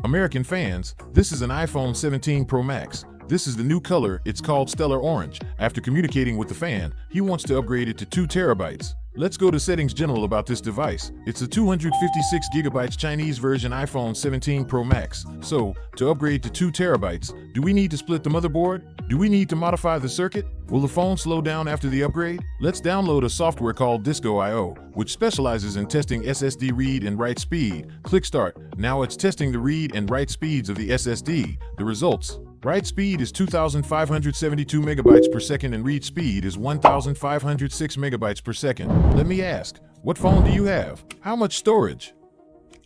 American fans, this is an iPhone 17 Pro Max. This is the new color, it's called Stellar Orange. After communicating with the fan, he wants to upgrade it to 2 terabytes. Let's go to Settings General about this device. It's a 256 gigabytes Chinese version iPhone 17 Pro Max. So, to upgrade to 2 terabytes, do we need to split the motherboard? Do we need to modify the circuit? Will the phone slow down after the upgrade? Let's download a software called Disco.io, which specializes in testing SSD read and write speed. Click Start. Now it's testing the read and write speeds of the SSD. The results. Write speed is 2,572 megabytes per second and read speed is 1,506 megabytes per second. Let me ask, what phone do you have? How much storage?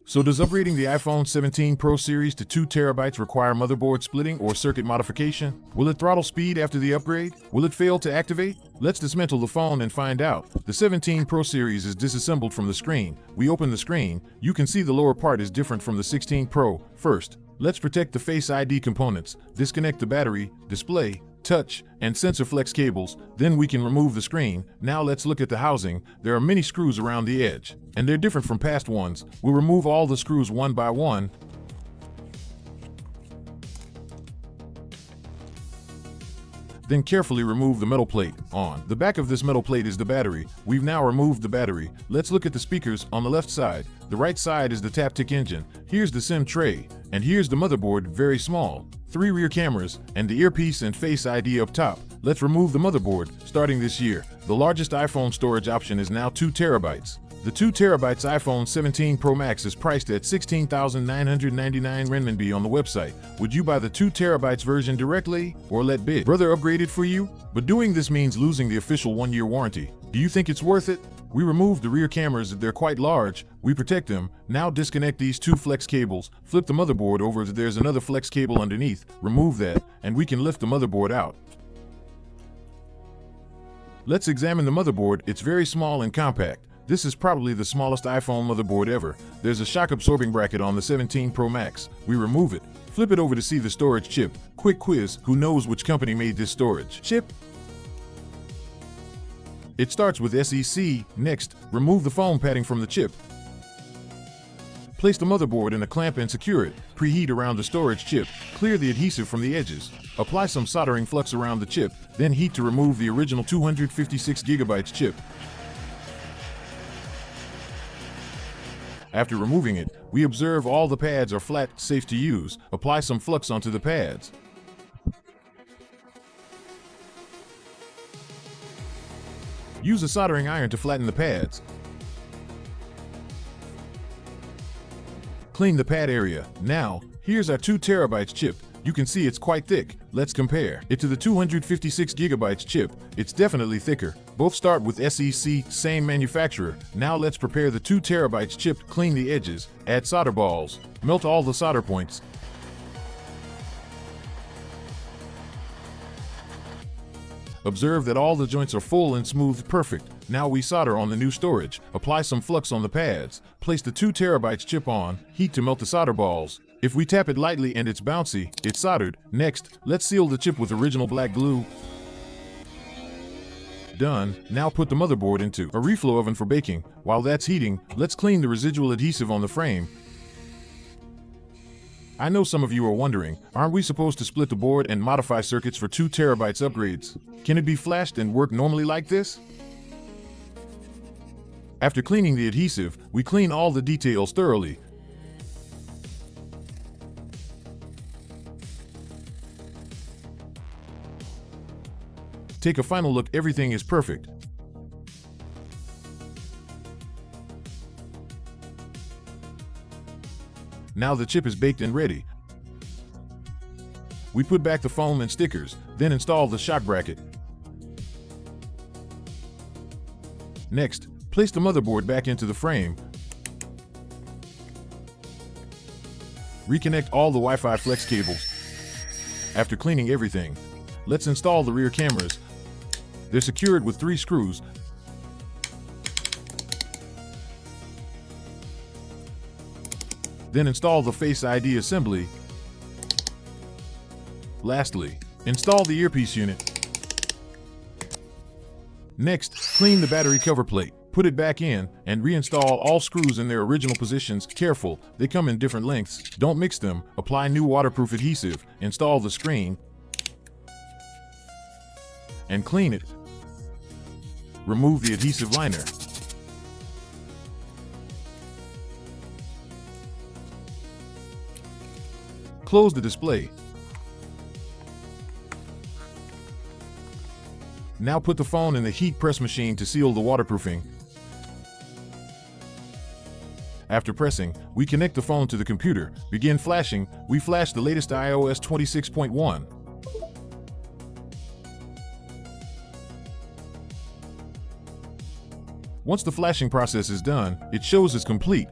So does upgrading the iPhone 17 Pro series to 2 terabytes require motherboard splitting or circuit modification? Will it throttle speed after the upgrade? Will it fail to activate? Let's dismantle the phone and find out. The 17 Pro series is disassembled from the screen. We open the screen. You can see the lower part is different from the 16 Pro. First, let's protect the Face ID components. Disconnect the battery, display, touch, and sensor flex cables. Then we can remove the screen. Now let's look at the housing. There are many screws around the edge, and they're different from past ones. We'll remove all the screws one by one. Then carefully remove the metal plate. On the back of this metal plate is the battery. We've now removed the battery. Let's look at the speakers on the left side. The right side is the Taptic engine. Here's the SIM tray. And here's the motherboard, very small. 3 rear cameras, and the earpiece and Face ID up top. Let's remove the motherboard. Starting this year, the largest iPhone storage option is now 2 terabytes. The 2 terabytes iPhone 17 Pro Max is priced at 16,999 renminbi on the website. Would you buy the 2 terabytes version directly, or let Big Brother upgrade it for you? But doing this means losing the official 1-year warranty. Do you think it's worth it? We removed the rear cameras, they're quite large. We protect them. Now disconnect these 2 flex cables. Flip the motherboard over, there's another flex cable underneath. Remove that, and we can lift the motherboard out. Let's examine the motherboard. It's very small and compact. This is probably the smallest iPhone motherboard ever. There's a shock absorbing bracket on the 17 Pro Max. We remove it. Flip it over to see the storage chip. Quick quiz, who knows which company made this storage chip? It starts with SEC. Next, remove the foam padding from the chip. Place the motherboard in a clamp and secure it. Preheat around the storage chip. Clear the adhesive from the edges. Apply some soldering flux around the chip. Then heat to remove the original 256 gigabytes chip. After removing it, we observe all the pads are flat, safe to use. Apply some flux onto the pads. Use a soldering iron to flatten the pads. Clean the pad area. Now, here's our 2 terabytes chip. You can see it's quite thick. Let's compare it to the 256 gigabytes chip. It's definitely thicker. Both start with SEC, same manufacturer. Now let's prepare the 2 terabytes chip. Clean the edges. Add solder balls. Melt all the solder points. Observe that all the joints are full and smooth, perfect. Now we solder on the new storage. Apply some flux on the pads. Place the 2 terabytes chip on. Heat to melt the solder balls. If we tap it lightly and it's bouncy, it's soldered. Next, let's seal the chip with original black glue. Done. Now put the motherboard into a reflow oven for baking. While that's heating, let's clean the residual adhesive on the frame. I know some of you are wondering, aren't we supposed to split the board and modify circuits for 2 terabytes upgrades? Can it be flashed and work normally like this? After cleaning the adhesive, we clean all the details thoroughly. Take a final look, everything is perfect. Now the chip is baked and ready. We put back the foam and stickers, then install the shock bracket. Next, place the motherboard back into the frame. Reconnect all the Wi-Fi flex cables. After cleaning everything, let's install the rear cameras. They're secured with 3 screws. Then install the Face ID assembly. Lastly, install the earpiece unit. Next, clean the battery cover plate. Put it back in and reinstall all screws in their original positions. Careful, they come in different lengths. Don't mix them. Apply new waterproof adhesive. Install the screen and clean it. Remove the adhesive liner. Close the display. Now put the phone in the heat press machine to seal the waterproofing. After pressing, we connect the phone to the computer. Begin flashing. We flash the latest iOS 26.1. Once the flashing process is done, it shows it's complete.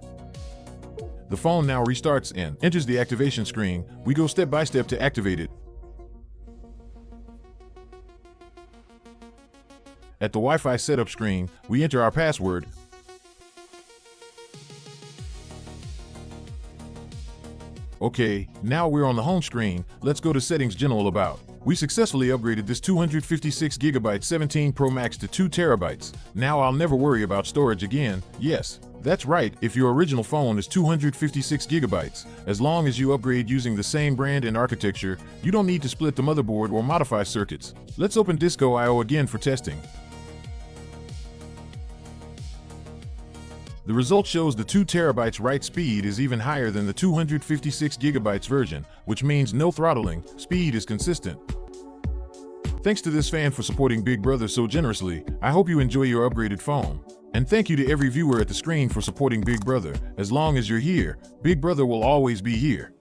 The phone now restarts and enters the activation screen. We go step by step to activate it. At the Wi-Fi setup screen, we enter our password. Okay, now we're on the home screen. Let's go to Settings General About. We successfully upgraded this 256GB 17 Pro Max to 2 TB. Now I'll never worry about storage again. Yes, that's right, if your original phone is 256GB. As long as you upgrade using the same brand and architecture, you don't need to split the motherboard or modify circuits. Let's open Disco.io again for testing. The result shows the 2 TB write speed is even higher than the 256GB version, which means no throttling, speed is consistent. Thanks to this fan for supporting Big Brother so generously. I hope you enjoy your upgraded phone. And thank you to every viewer at the screen for supporting Big Brother. As long as you're here, Big Brother will always be here.